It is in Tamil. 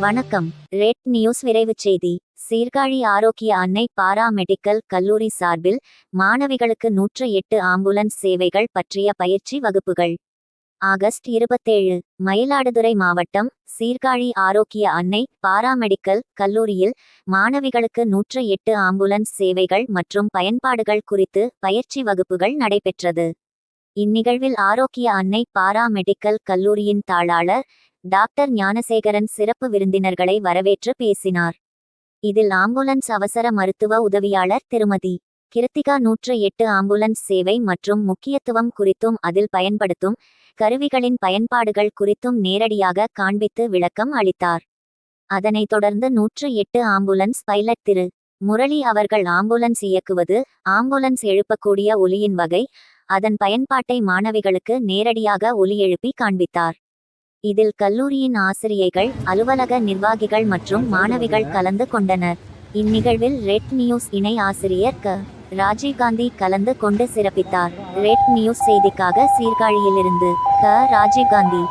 வணக்கம். ரெட் நியூஸ் விரைவுச் செய்தி. சீர்காழி ஆரோக்கிய அன்னை பாரா மெடிக்கல் கல்லூரி சார்பில் மாணவிகளுக்கு 108 ஆம்புலன்ஸ் சேவைகள் பற்றிய பயிற்சி வகுப்புகள். ஆகஸ்ட் 27. மயிலாடுதுறை மாவட்டம் சீர்காழி ஆரோக்கிய அன்னை பாரா மெடிக்கல் கல்லூரியில் மாணவிகளுக்கு 108 ஆம்புலன்ஸ் சேவைகள் மற்றும் பயன்பாடுகள் குறித்து பயிற்சி வகுப்புகள் நடைபெற்றது. இந்நிகழ்வில் ஆரோக்கிய அன்னை பாரா மெடிக்கல் கல்லூரியின் தாளாளர் டாக்டர் ஞானசேகரன் சிறப்பு விருந்தினர்களை வரவேற்று பேசினார். இதில் ஆம்புலன்ஸ் அவசர மருத்துவ உதவியாளர் திருமதி கிருத்திகா 108 ஆம்புலன்ஸ் சேவை மற்றும் முக்கியத்துவம் குறித்தும் அதில் பயன்படுத்தும் கருவிகளின் பயன்பாடுகள் குறித்தும் நேரடியாக காண்பித்து விளக்கம் அளித்தார். அதனைத் தொடர்ந்து 108 ஆம்புலன்ஸ் பைலட் திரு முரளி அவர்கள் ஆம்புலன்ஸ் இயக்குவது, ஆம்புலன்ஸ் எழுப்பக்கூடிய ஒலியின் வகை, அதன் பயன்பாட்டை மாணவிகளுக்கு நேரடியாக ஒலி எழுப்பி காண்பித்தார். இதில் கல்லூரியின் ஆசிரியைகள், அலுவலக நிர்வாகிகள் மற்றும் மாணவிகள் கலந்து கொண்டனர். இந்நிகழ்வில் ரெட் நியூஸ் இணை ஆசிரியர் க. ராஜீவ்காந்தி கலந்து கொண்டு சிறப்பித்தார். ரெட் நியூஸ் செய்திக்காக சீர்காழியிலிருந்து க. ராஜீவ்காந்தி.